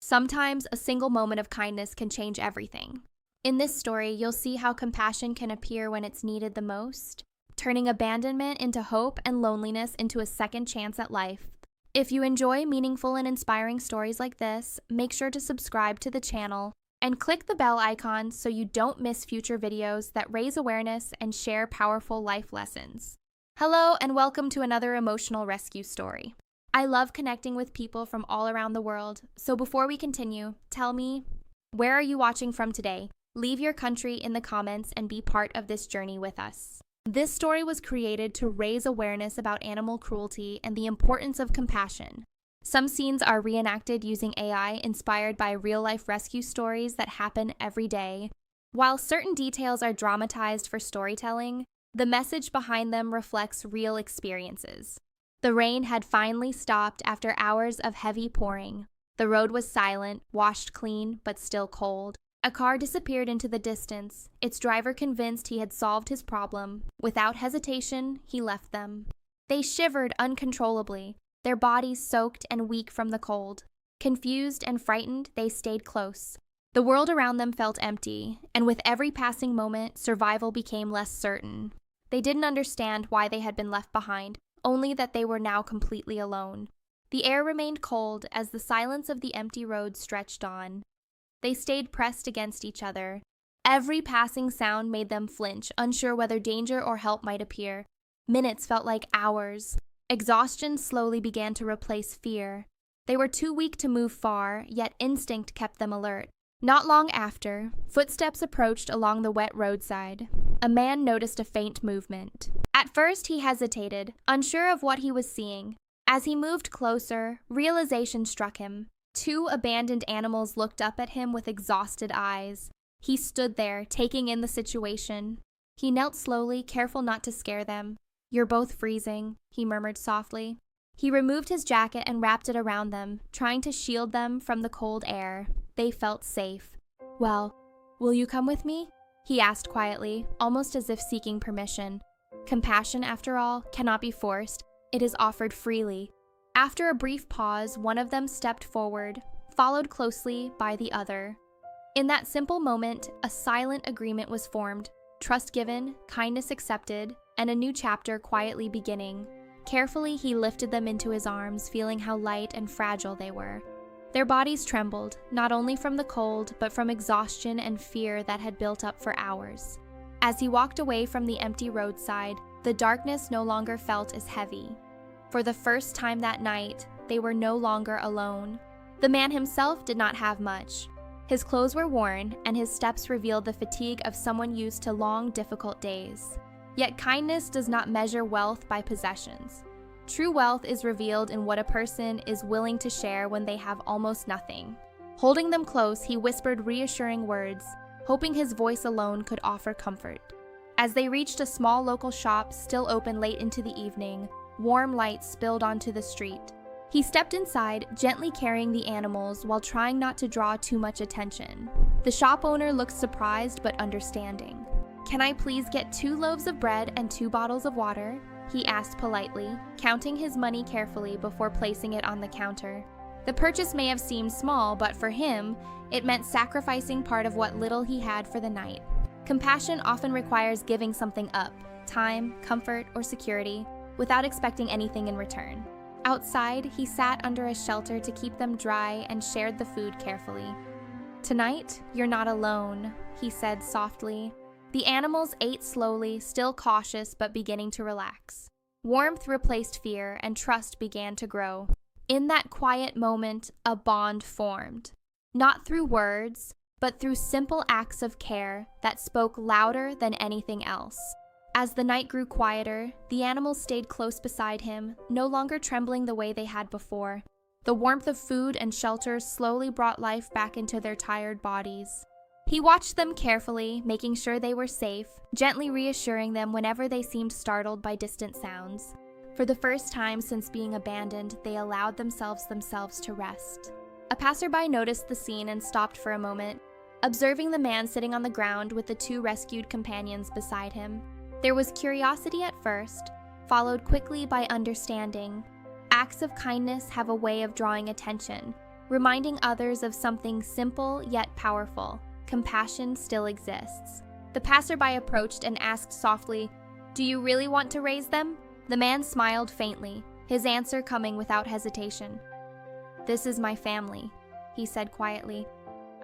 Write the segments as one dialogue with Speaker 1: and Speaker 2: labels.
Speaker 1: Sometimes a single moment of kindness can change everything. In this story, you'll see how compassion can appear when it's needed the most, turning abandonment into hope and loneliness into a second chance at life. If you enjoy meaningful and inspiring stories like this, make sure to subscribe to the channel and click the bell icon so you don't miss future videos that raise awareness and share powerful life lessons. Hello and welcome to another emotional rescue story. I love connecting with people from all around the world, so before we continue, tell me, where are you watching from today? Leave your country in the comments and be part of this journey with us. This story was created to raise awareness about animal cruelty and the importance of compassion. Some scenes are reenacted using AI inspired by real-life rescue stories that happen every day. While certain details are dramatized for storytelling, the message behind them reflects real experiences. The rain had finally stopped after hours of heavy pouring. The road was silent, washed clean, but still cold. A car disappeared into the distance, its driver convinced he had solved his problem. Without hesitation, he left them. They shivered uncontrollably, their bodies soaked and weak from the cold. Confused and frightened, they stayed close. The world around them felt empty, and with every passing moment, survival became less certain. They didn't understand why they had been left behind, only that they were now completely alone. The air remained cold as the silence of the empty road stretched on. They stayed pressed against each other. Every passing sound made them flinch, unsure whether danger or help might appear. Minutes felt like hours. Exhaustion slowly began to replace fear. They were too weak to move far, yet instinct kept them alert. Not long after, footsteps approached along the wet roadside. A man noticed a faint movement. At first, he hesitated, unsure of what he was seeing. As he moved closer, realization struck him. Two abandoned animals looked up at him with exhausted eyes. He stood there, taking in the situation. He knelt slowly, careful not to scare them. "You're both freezing," he murmured softly. He removed his jacket and wrapped it around them, trying to shield them from the cold air. They felt safe. "Well, will you come with me?" he asked quietly, almost as if seeking permission. Compassion, after all, cannot be forced. It is offered freely. After a brief pause, one of them stepped forward, followed closely by the other. In that simple moment, a silent agreement was formed, trust given, kindness accepted, and a new chapter quietly beginning. Carefully, he lifted them into his arms, feeling how light and fragile they were. Their bodies trembled, not only from the cold, but from exhaustion and fear that had built up for hours. As he walked away from the empty roadside, the darkness no longer felt as heavy. For the first time that night, they were no longer alone. The man himself did not have much. His clothes were worn, and his steps revealed the fatigue of someone used to long, difficult days. Yet kindness does not measure wealth by possessions. True wealth is revealed in what a person is willing to share when they have almost nothing. Holding them close, he whispered reassuring words, hoping his voice alone could offer comfort. As they reached a small local shop still open late into the evening, warm light spilled onto the street. He stepped inside, gently carrying the animals while trying not to draw too much attention. The shop owner looked surprised but understanding. "Can I please get 2 loaves of bread and 2 bottles of water?" he asked politely, counting his money carefully before placing it on the counter. The purchase may have seemed small, but for him, it meant sacrificing part of what little he had for the night. Compassion often requires giving something up, time, comfort, or security, without expecting anything in return. Outside, he sat under a shelter to keep them dry and shared the food carefully. "Tonight, you're not alone," he said softly. The animals ate slowly, still cautious but beginning to relax. Warmth replaced fear, and trust began to grow. In that quiet moment, a bond formed. Not through words, but through simple acts of care that spoke louder than anything else. As the night grew quieter, the animals stayed close beside him, no longer trembling the way they had before. The warmth of food and shelter slowly brought life back into their tired bodies. He watched them carefully, making sure they were safe, gently reassuring them whenever they seemed startled by distant sounds. For the first time since being abandoned, they allowed themselves to rest. A passerby noticed the scene and stopped for a moment, observing the man sitting on the ground with the 2 rescued companions beside him. There was curiosity at first, followed quickly by understanding. Acts of kindness have a way of drawing attention, reminding others of something simple yet powerful. Compassion still exists. The passerby approached and asked softly, "Do you really want to raise them?" The man smiled faintly, his answer coming without hesitation. "This is my family," he said quietly.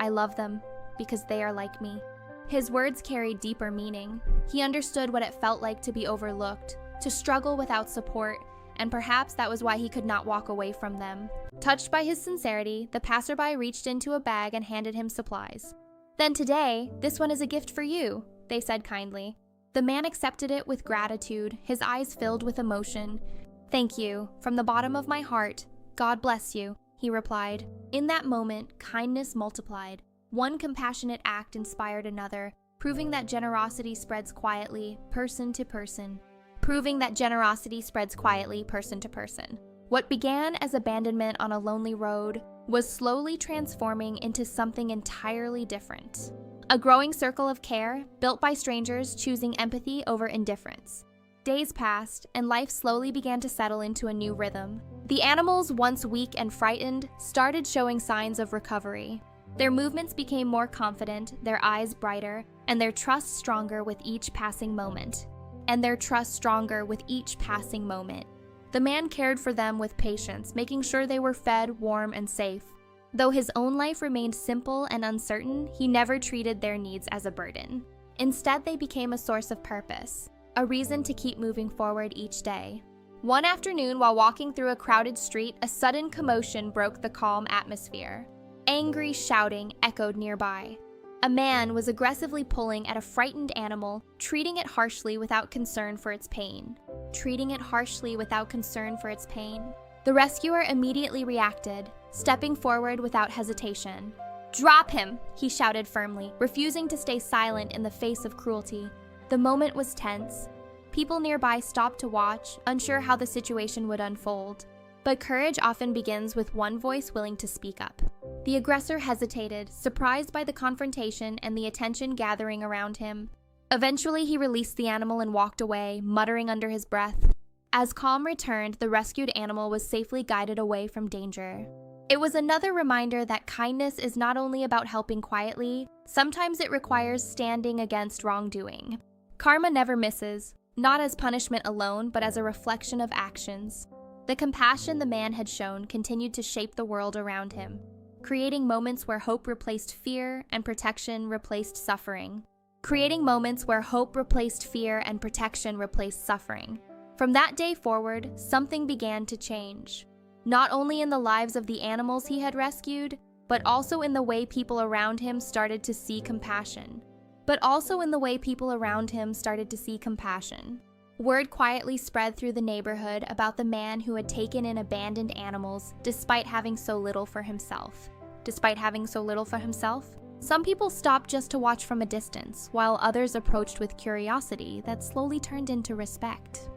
Speaker 1: "I love them because they are like me." His words carried deeper meaning. He understood what it felt like to be overlooked, to struggle without support, and perhaps that was why he could not walk away from them. Touched by his sincerity, the passerby reached into a bag and handed him supplies. "Then today, this one is a gift for you," they said kindly. The man accepted it with gratitude, his eyes filled with emotion. "Thank you, from the bottom of my heart. God bless you," he replied. In that moment, kindness multiplied. One compassionate act inspired another, proving that generosity spreads quietly, person to person. What began as abandonment on a lonely road was slowly transforming into something entirely different. A growing circle of care, built by strangers choosing empathy over indifference. Days passed, and life slowly began to settle into a new rhythm. The animals, once weak and frightened, started showing signs of recovery. Their movements became more confident, their eyes brighter, and their trust stronger with each passing moment. The man cared for them with patience, making sure they were fed, warm, and safe. Though his own life remained simple and uncertain, he never treated their needs as a burden. Instead, they became a source of purpose, a reason to keep moving forward each day. One afternoon, while walking through a crowded street, a sudden commotion broke the calm atmosphere. Angry shouting echoed nearby. A man was aggressively pulling at a frightened animal, treating it harshly without concern for its pain. The rescuer immediately reacted, stepping forward without hesitation. "Drop him!" he shouted firmly, refusing to stay silent in the face of cruelty. The moment was tense. People nearby stopped to watch, unsure how the situation would unfold. But courage often begins with one voice willing to speak up. The aggressor hesitated, surprised by the confrontation and the attention gathering around him. Eventually, he released the animal and walked away, muttering under his breath. As calm returned, the rescued animal was safely guided away from danger. It was another reminder that kindness is not only about helping quietly, sometimes it requires standing against wrongdoing. Karma never misses, not as punishment alone, but as a reflection of actions. The compassion the man had shown continued to shape the world around him, creating moments where hope replaced fear and protection replaced suffering. From that day forward, something began to change. Not only in the lives of the animals he had rescued, but also in the way people around him started to see compassion. Word quietly spread through the neighborhood about the man who had taken in abandoned animals despite having so little for himself. Some people stopped just to watch from a distance, while others approached with curiosity that slowly turned into respect.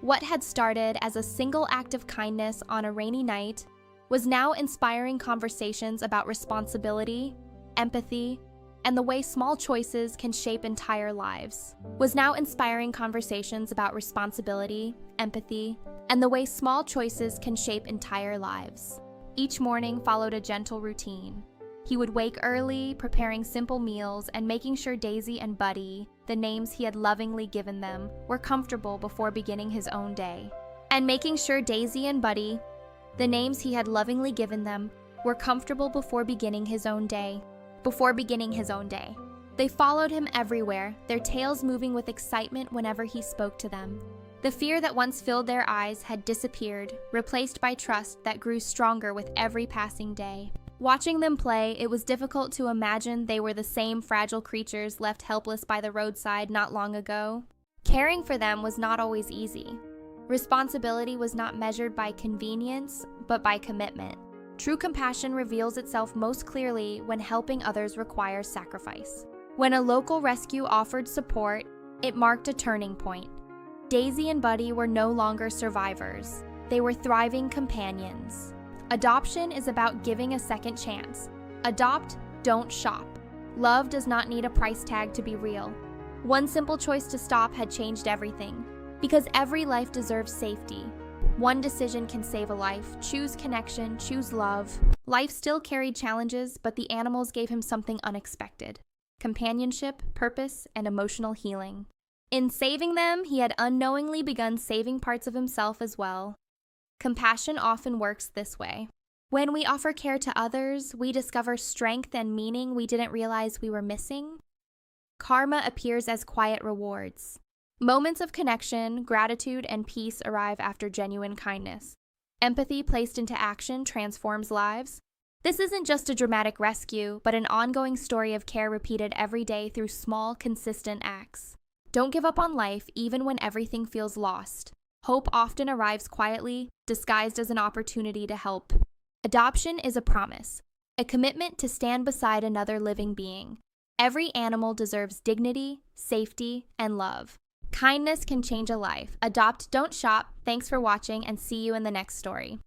Speaker 1: What had started as a single act of kindness on a rainy night was now inspiring conversations about responsibility, empathy, and the way small choices can shape entire lives. Each morning followed a gentle routine. He would wake early, preparing simple meals and making sure Daisy and Buddy, the names he had lovingly given them, were comfortable before beginning his own day. They followed him everywhere, their tails moving with excitement whenever he spoke to them. The fear that once filled their eyes had disappeared, replaced by trust that grew stronger with every passing day. Watching them play, it was difficult to imagine they were the same fragile creatures left helpless by the roadside not long ago. Caring for them was not always easy. Responsibility was not measured by convenience, but by commitment. True compassion reveals itself most clearly when helping others requires sacrifice. When a local rescue offered support, it marked a turning point. Daisy and Buddy were no longer survivors. They were thriving companions. Adoption is about giving a second chance. Adopt, don't shop. Love does not need a price tag to be real. One simple choice to stop had changed everything. Because every life deserves safety. One decision can save a life. Choose connection, choose love. Life still carried challenges, but the animals gave him something unexpected: companionship, purpose, and emotional healing. In saving them, he had unknowingly begun saving parts of himself as well. Compassion often works this way. When we offer care to others, we discover strength and meaning we didn't realize we were missing. Karma appears as quiet rewards. Moments of connection, gratitude, and peace arrive after genuine kindness. Empathy placed into action transforms lives. This isn't just a dramatic rescue, but an ongoing story of care repeated every day through small, consistent acts. Don't give up on life even when everything feels lost. Hope often arrives quietly, disguised as an opportunity to help. Adoption is a promise, a commitment to stand beside another living being. Every animal deserves dignity, safety, and love. Kindness can change a life. Adopt, don't shop. Thanks for watching, and see you in the next story.